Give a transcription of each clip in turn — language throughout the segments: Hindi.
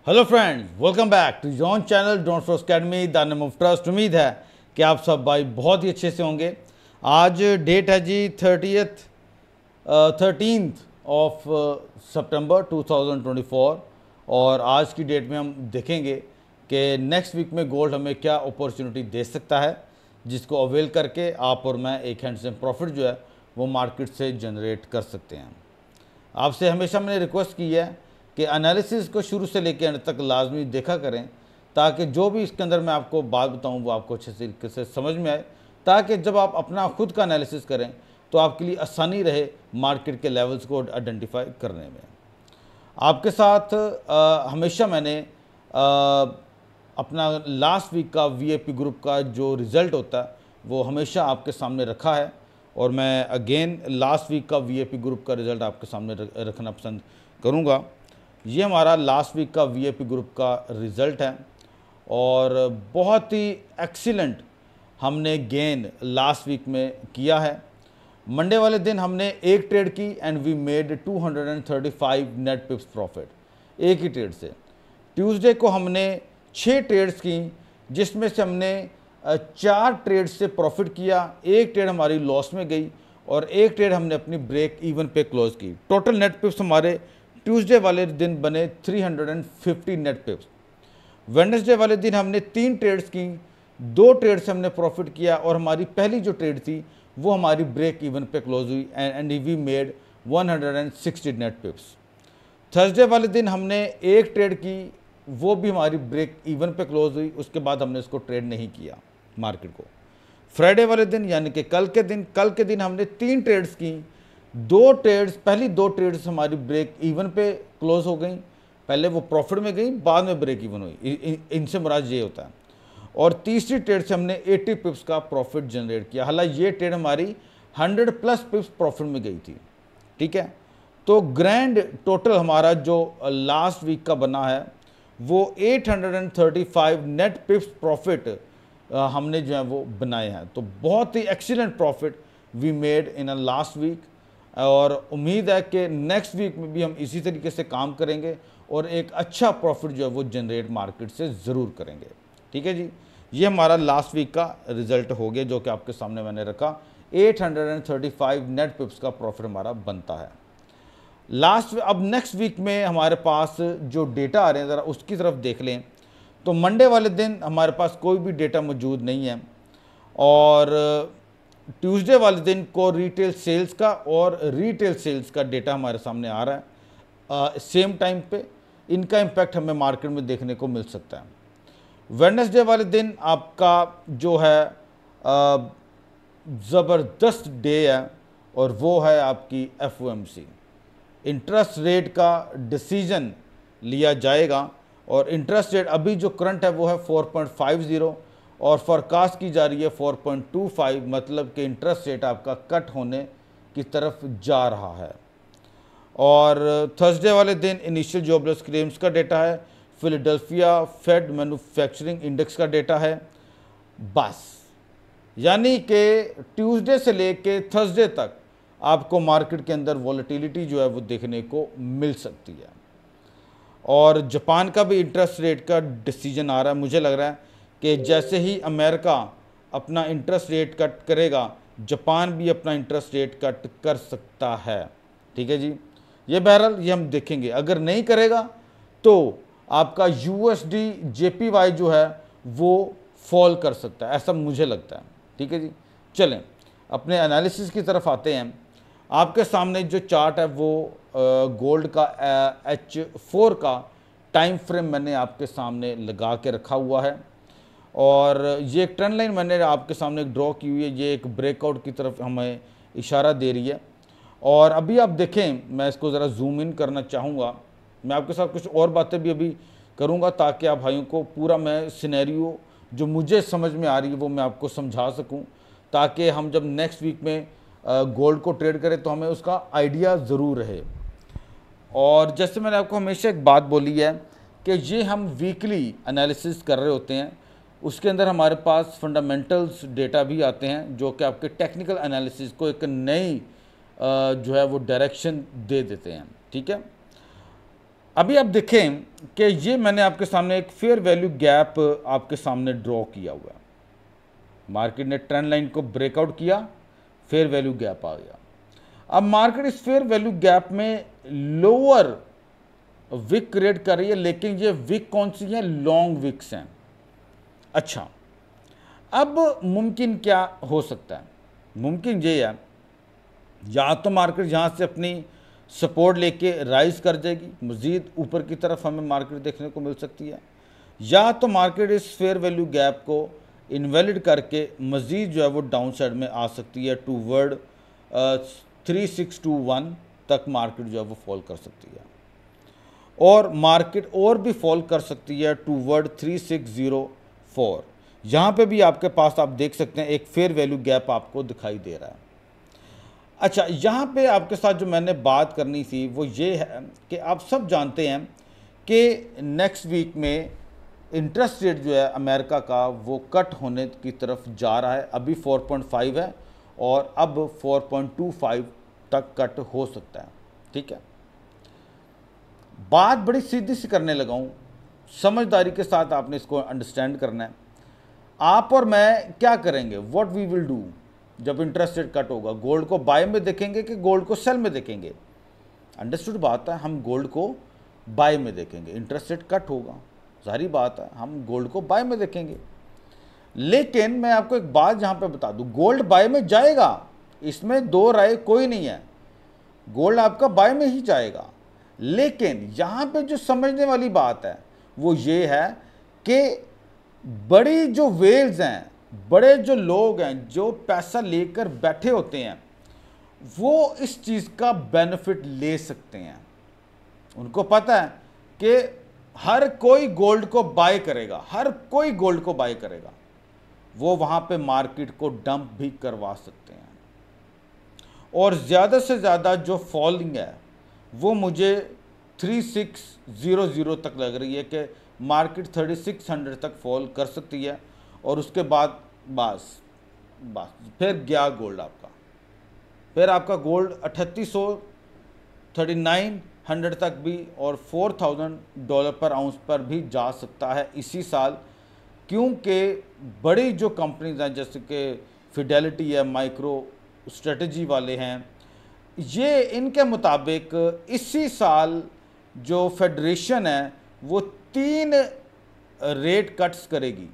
Hello friends, welcome back to your channel don't for academy the name of trust. उम्मीद है कि आप सब भाई बहुत ही अच्छे से होंगे। आज डेट है जी 13th ऑफ सितंबर 2024 और आज की डेट में हम देखेंगे कि नेक्स्ट वीक में गोल्ड हमें क्या अपॉर्चुनिटी दे सकता है, जिसको अवेल करके आप और मैं एक हैंडसम प्रॉफिट जो है वो मार्केट से जनरेट कर सकते हैं। आपसे हमेशा मैंने रिक्वेस्ट की है कि एनालिसिस को शुरू से लेकर अंत तक लाजमी देखा करें, ताकि जो भी इसके अंदर मैं आपको बात बताऊं वो आपको अच्छे तरीके से समझ में आए, ताकि जब आप अपना खुद का एनालिसिस करें तो आपके लिए आसानी रहे मार्केट के लेवल्स को आइडेंटिफाई करने में। आपके साथ हमेशा मैंने अपना लास्ट वीक का वीआईपी ग्रुप का जो रिज़ल्ट होता है वो हमेशा आपके सामने रखा है, और मैं अगेन लास्ट वीक का वीआईपी ग्रुप का रिज़ल्ट आपके सामने रखना पसंद करूँगा। ये हमारा लास्ट वीक का वीआईपी ग्रुप का रिज़ल्ट है और बहुत ही एक्सीलेंट हमने गेन लास्ट वीक में किया है। मंडे वाले दिन हमने एक ट्रेड की and we made 235 net pips profit एक ही ट्रेड से। ट्यूसडे को हमने 6 ट्रेड्स की, जिसमें से हमने 4 ट्रेड से प्रॉफिट किया, एक ट्रेड हमारी लॉस में गई और एक ट्रेड हमने अपनी ब्रेक इवन पे क्लोज की। टोटल नेट पिप्स हमारे ट्यूसडे वाले दिन बने 350 नेट पिप्स। वेडनेसडे वाले दिन हमने 3 ट्रेड्स की, 2 ट्रेड से हमने प्रॉफिट किया और हमारी पहली जो ट्रेड थी वो हमारी ब्रेक इवन पे क्लोज हुई and we made 160 net pips. Thursday वाले दिन हमने एक ट्रेड की, वो भी हमारी ब्रेक इवन पे क्लोज हुई, उसके बाद हमने इसको ट्रेड नहीं किया मार्केट को। फ्राइडे वाले दिन यानी कि कल के दिन हमने 3 ट्रेड्स की, पहली दो ट्रेड्स हमारी ब्रेक इवन पे क्लोज हो गई। पहले वो प्रॉफिट में गई, बाद में ब्रेक इवन हुई, इनसे मुराद ये होता है। और तीसरी ट्रेड से हमने 80 पिप्स का प्रॉफिट जनरेट किया। हालांकि ये ट्रेड हमारी 100+ पिप्स प्रॉफिट में गई थी। ठीक है, तो ग्रैंड टोटल हमारा जो लास्ट वीक का बना है वो 835 नेट पिप्स प्रॉफिट हमने जो है वो बनाए हैं। तो बहुत ही excellent profit we made in a last week, और उम्मीद है कि नेक्स्ट वीक में भी हम इसी तरीके से काम करेंगे और एक अच्छा प्रॉफिट जो है वो जनरेट मार्केट से ज़रूर करेंगे। ठीक है जी, ये हमारा लास्ट वीक का रिजल्ट हो गया जो कि आपके सामने मैंने रखा। 835 नेट पिप्स का प्रॉफिट हमारा बनता है अब नेक्स्ट वीक में हमारे पास जो डेटा आ रहे हैं ज़रा उसकी तरफ देख लें। तो मंडे वाले दिन हमारे पास कोई भी डेटा मौजूद नहीं है, और ट्यूसडे वाले दिन को रिटेल सेल्स का और रीटेल सेल्स का डेटा हमारे सामने आ रहा है सेम टाइम पे। इनका इम्पैक्ट हमें मार्केट में देखने को मिल सकता है। वेडनेसडे वाले दिन आपका जो है ज़बरदस्त डे है, और वो है आपकी FOMC। इंटरेस्ट रेट का डिसीजन लिया जाएगा, और इंटरेस्ट रेट अभी जो करंट है वो है 4.50 और फोरकास्ट की जा रही है 4.25, मतलब कि इंटरेस्ट रेट आपका कट होने की तरफ जा रहा है। और थर्सडे वाले दिन इनिशियल जॉबलेस क्लेम्स का डेटा है, फिलाडेल्फिया फेड मैन्युफैक्चरिंग इंडेक्स का डेटा है। बस यानी कि ट्यूसडे से लेके थर्सडे तक आपको मार्केट के अंदर वॉलेटिलिटी जो है वो देखने को मिल सकती है। और जापान का भी इंटरेस्ट रेट का डिसीजन आ रहा है। मुझे लग रहा है कि जैसे ही अमेरिका अपना इंटरेस्ट रेट कट करेगा, जापान भी अपना इंटरेस्ट रेट कट कर सकता है। ठीक है जी, ये बहरहाल ये हम देखेंगे। अगर नहीं करेगा तो आपका USD JPY जो है वो फॉल कर सकता है, ऐसा मुझे लगता है। ठीक है जी, चलें अपने एनालिसिस की तरफ आते हैं। आपके सामने जो चार्ट है वो गोल्ड का H4 का टाइम फ्रेम मैंने आपके सामने लगा के रखा हुआ है, और ये एक ट्रेंड लाइन मैंने आपके सामने ड्रॉ की हुई है। ये एक ब्रेकआउट की तरफ हमें इशारा दे रही है। और अभी आप देखें, मैं इसको ज़रा जूम इन करना चाहूँगा। मैं आपके साथ कुछ और बातें भी अभी करूँगा ताकि आप भाइयों को पूरा मैं सिनेरियो जो मुझे समझ में आ रही है वो मैं आपको समझा सकूँ, ताकि हम जब नेक्स्ट वीक में गोल्ड को ट्रेड करें तो हमें उसका आइडिया ज़रूर रहे। और जैसे मैंने आपको हमेशा एक बात बोली है कि ये हम वीकली एनालिसिस कर रहे होते हैं, उसके अंदर हमारे पास फंडामेंटल्स डेटा भी आते हैं जो कि आपके टेक्निकल एनालिसिस को एक नई जो है वो डायरेक्शन दे देते हैं। ठीक है, अभी आप देखें कि ये मैंने आपके सामने एक फेयर वैल्यू गैप आपके सामने ड्रॉ किया हुआ है। मार्केट ने ट्रेंड लाइन को ब्रेकआउट किया, फेयर वैल्यू गैप आ गया। अब मार्केट इस फेयर वैल्यू गैप में लोअर विक क्रिएट कर रही है, लेकिन ये विक कौन सी है? लॉन्ग विक्स हैं। अच्छा, अब मुमकिन क्या हो सकता है? मुमकिन ये है, या तो मार्केट यहाँ से अपनी सपोर्ट लेके राइज कर जाएगी, मज़ीद ऊपर की तरफ हमें मार्केट देखने को मिल सकती है, या तो मार्केट इस फेयर वैल्यू गैप को इनवैलिड करके मज़ीद जो है वो डाउन साइड में आ सकती है, टूवर्ड 3621 तक मार्केट जो है वो फॉल कर सकती है, और मार्केट और भी फॉल कर सकती है टूवर्ड 3604। यहाँ पे भी आपके पास आप देख सकते हैं एक फेयर वैल्यू गैप आपको दिखाई दे रहा है। अच्छा, यहाँ पे आपके साथ जो मैंने बात करनी थी वो ये है कि आप सब जानते हैं कि नेक्स्ट वीक में इंटरेस्ट रेट जो है अमेरिका का वो कट होने की तरफ जा रहा है। अभी 4.5 है और अब 4.25 तक कट हो सकता है। ठीक है, बात बड़ी सीधी सी करने लगा हूँ, समझदारी के साथ आपने इसको अंडरस्टैंड करना है। आप और मैं क्या करेंगे? व्हाट वी विल डू जब इंटरेस्ट रेट कट होगा? गोल्ड को बाय में देखेंगे कि गोल्ड को सेल में देखेंगे? अंडरस्टूड बात है, हम गोल्ड को बाय में देखेंगे। इंटरेस्ट रेट कट होगा, सारी बात है, हम गोल्ड को बाय में देखेंगे। लेकिन मैं आपको एक बात यहाँ पे बता दूँ, गोल्ड बाय में जाएगा, इसमें दो राय कोई नहीं है, गोल्ड आपका बाय में ही जाएगा। लेकिन यहाँ पे जो समझने वाली बात है वो ये है कि बड़ी जो वेल्स हैं, बड़े जो लोग हैं जो पैसा लेकर बैठे होते हैं, वो इस चीज़ का बेनिफिट ले सकते हैं। उनको पता है कि हर कोई गोल्ड को बाय करेगा, हर कोई गोल्ड को बाय करेगा, वो वहाँ पे मार्केट को डंप भी करवा सकते हैं। और ज़्यादा से ज़्यादा जो फॉलिंग है वो मुझे 3600 तक लग रही है कि मार्केट 3600 तक फॉल कर सकती है, और उसके बाद बस फिर गया गोल्ड आपका, फिर आपका गोल्ड 3800 3900 तक भी और $4000 पर आउंस पर भी जा सकता है इसी साल, क्योंकि बड़ी जो कंपनीज हैं जैसे कि फिडेलिटी है, माइक्रो स्ट्रेटजी वाले हैं, ये इनके मुताबिक इसी साल जो फेडरेशन है वो 3 रेट कट्स करेगी।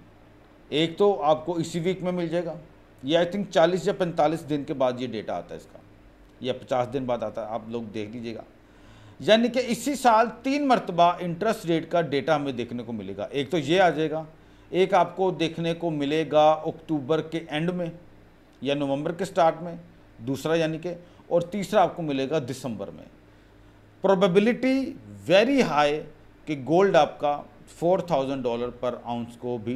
एक तो आपको इसी वीक में मिल जाएगा, ये आई थिंक 40 या 45 दिन के बाद ये डेटा आता है इसका, या 50 दिन बाद आता है, आप लोग देख लीजिएगा। यानी कि इसी साल 3 मरतबा इंटरेस्ट रेट का डेटा हमें देखने को मिलेगा। एक तो ये आ जाएगा, एक आपको देखने को मिलेगा अक्टूबर के एंड में या नवंबर के स्टार्ट में, दूसरा यानी कि, और तीसरा आपको मिलेगा दिसंबर में। प्रोबेबिलिटी वेरी हाई कि गोल्ड आपका $4000 पर आउंस को भी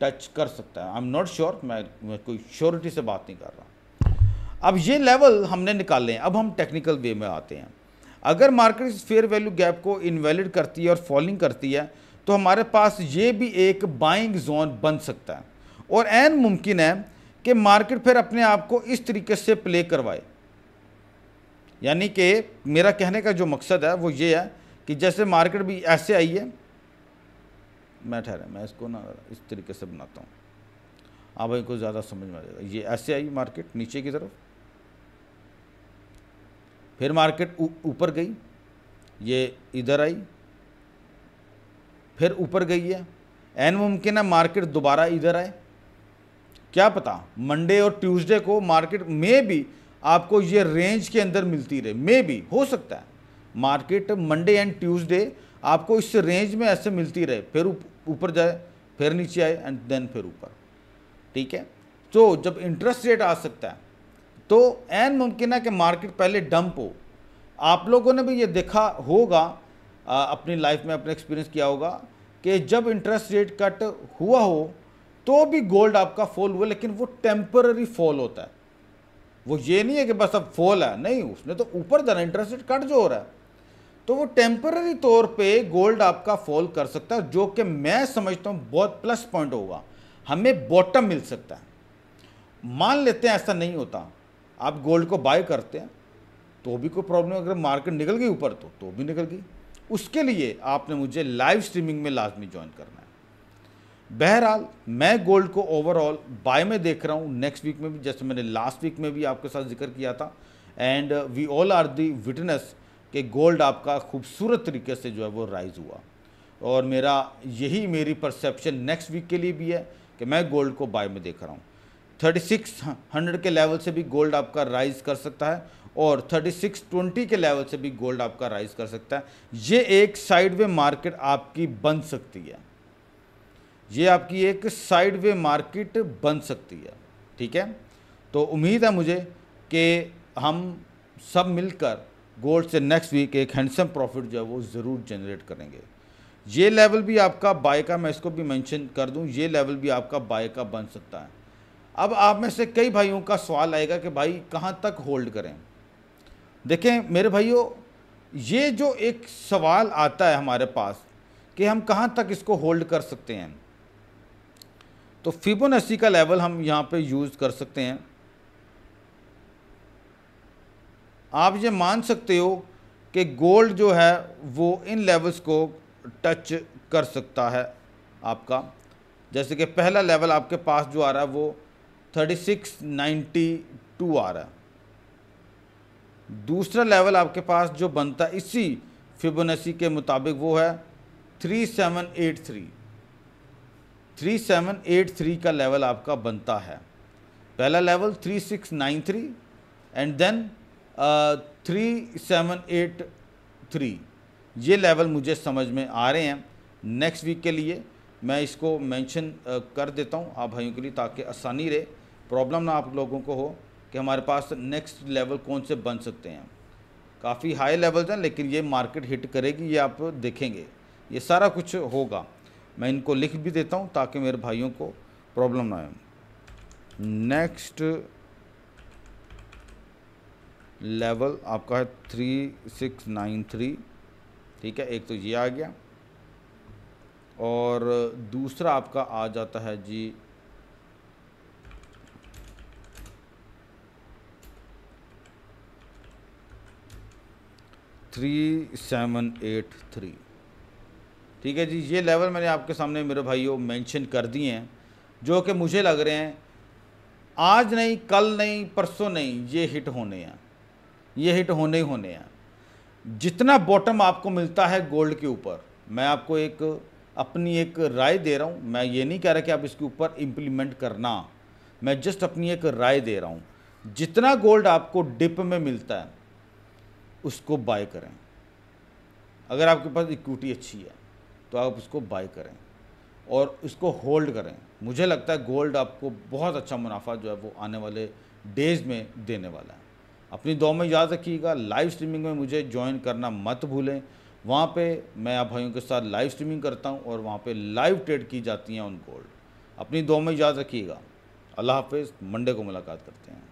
टच कर सकता है। आई एम नॉट श्योर, मैं कोई श्योरिटी से बात नहीं कर रहा। अब ये लेवल हमने निकाले हैं, अब हम टेक्निकल वे में आते हैं। अगर मार्केट इस फेयर वैल्यू गैप को इनवैलिड करती है और फॉलिंग करती है तो हमारे पास ये भी एक बाइंग जोन बन सकता है, और ऐन मुमकिन है कि मार्केट फिर अपने आप को इस तरीके से प्ले करवाए। यानी कि मेरा कहने का जो मकसद है वो ये है कि जैसे मार्केट भी ऐसे आई है, मैं इसको ना इस तरीके से बनाता हूँ, आप भाई को ज़्यादा समझ में आ जाएगा। ये ऐसे आई मार्केट नीचे की तरफ, फिर मार्केट ऊपर गई, ये इधर आई, फिर ऊपर गई है, एन मुमकिन है मार्केट दोबारा इधर आए। क्या पता मंडे और ट्यूसडे को मार्केट में भी आपको ये रेंज के अंदर मिलती रहे, में भी हो सकता है मार्केट मंडे एंड ट्यूसडे आपको इस रेंज में ऐसे मिलती रहे, फिर ऊपर जाए, फिर नीचे आए एंड देन फिर ऊपर। ठीक है, तो जब इंटरेस्ट रेट आ सकता है तो एन मुमकिन है कि मार्केट पहले डंप हो। आप लोगों ने भी ये देखा होगा, अपनी लाइफ में अपने एक्सपीरियंस किया होगा कि जब इंटरेस्ट रेट कट हुआ हो तो भी गोल्ड आपका फॉल हुआ, लेकिन वो टेम्पररी फॉल होता है, वो ये नहीं है कि बस अब फॉल है, नहीं, उसने तो ऊपर जाना, इंटरेस्ट रेट कट जो हो रहा है, तो वो टेम्पररी तौर पे गोल्ड आपका फॉल कर सकता है, जो कि मैं समझता हूँ बहुत प्लस पॉइंट होगा, हमें बॉटम मिल सकता है। मान लेते हैं ऐसा नहीं होता, आप गोल्ड को बाय करते हैं तो भी कोई प्रॉब्लम, अगर मार्केट निकल गई ऊपर तो भी निकल गई, उसके लिए आपने मुझे लाइव स्ट्रीमिंग में लाजमी ज्वाइन करना है। बहरहाल मैं गोल्ड को ओवरऑल बाय में देख रहा हूँ नेक्स्ट वीक में भी, जैसे मैंने लास्ट वीक में भी आपके साथ जिक्र किया था। And we all are the witness कि गोल्ड आपका खूबसूरत तरीके से जो है वो राइज हुआ, और मेरी परसेप्शन नेक्स्ट वीक के लिए भी है कि मैं गोल्ड को बाय में देख रहा हूँ। 3600 के लेवल से भी गोल्ड आपका राइज कर सकता है, और 3620 के लेवल से भी गोल्ड आपका राइज कर सकता है। ये एक साइडवे मार्केट आपकी बन सकती है, ये आपकी एक साइडवे मार्केट बन सकती है। ठीक है, तो उम्मीद है मुझे कि हम सब मिलकर गोल्ड से नेक्स्ट वीक एक हैंडसम प्रॉफिट जो है वो ज़रूर जनरेट करेंगे। ये लेवल भी आपका बाय का, मैं इसको भी मेंशन कर दूं, ये लेवल भी आपका बाय का बन सकता है। अब आप में से कई भाइयों का सवाल आएगा कि भाई कहाँ तक होल्ड करें। देखें मेरे भाइयों, ये जो एक सवाल आता है हमारे पास कि हम कहाँ तक इसको होल्ड कर सकते हैं, तो फिबोनाची का लेवल हम यहाँ पे यूज़ कर सकते हैं। आप ये मान सकते हो कि गोल्ड जो है वो इन लेवल्स को टच कर सकता है आपका। जैसे कि पहला लेवल आपके पास जो आ रहा है वो 3692 आ रहा है। दूसरा लेवल आपके पास जो बनता है इसी फिबोनाची के मुताबिक वो है 3783 का लेवल आपका बनता है। पहला लेवल 3693 एंड देन 3783, ये लेवल मुझे समझ में आ रहे हैं। नेक्स्ट वीक के लिए मैं इसको मेंशन कर देता हूँ आप भाइयों के लिए, ताकि आसानी रहे, प्रॉब्लम ना आप लोगों को हो कि हमारे पास नेक्स्ट लेवल कौन से बन सकते हैं। काफ़ी हाई लेवल्स हैं, लेकिन ये मार्केट हिट करेगी, ये आप देखेंगे, ये सारा कुछ होगा। मैं इनको लिख भी देता हूँ ताकि मेरे भाइयों को प्रॉब्लम ना आए। नेक्स्ट लेवल आपका है 3693। ठीक है, एक तो ये आ गया, और दूसरा आपका आ जाता है जी 3783। ठीक है जी, ये लेवल मैंने आपके सामने मेरे भाइयों मेंशन कर दिए हैं, जो कि मुझे लग रहे हैं आज नहीं, कल नहीं, परसों नहीं, ये हिट होने हैं, ये हिट होने ही होने हैं। जितना बॉटम आपको मिलता है गोल्ड के ऊपर, मैं आपको अपनी एक राय दे रहा हूँ, मैं ये नहीं कह रहा कि आप इसके ऊपर इम्प्लीमेंट करना, मैं जस्ट अपनी एक राय दे रहा हूँ। जितना गोल्ड आपको डिप में मिलता है उसको बाय करें। अगर आपके पास इक्विटी अच्छी है तो आप उसको बाय करें और इसको होल्ड करें। मुझे लगता है गोल्ड आपको बहुत अच्छा मुनाफा जो है वो आने वाले डेज़ में देने वाला है। अपनी दुआ में याद रखिएगा, लाइव स्ट्रीमिंग में मुझे ज्वाइन करना मत भूलें। वहाँ पे मैं आप भाइयों के साथ लाइव स्ट्रीमिंग करता हूँ और वहाँ पे लाइव ट्रेड की जाती हैं ऑन गोल्ड। अपनी दुआ में याद रखिएगा। अल्लाह हाफ़िज़, मंडे को मुलाकात करते हैं।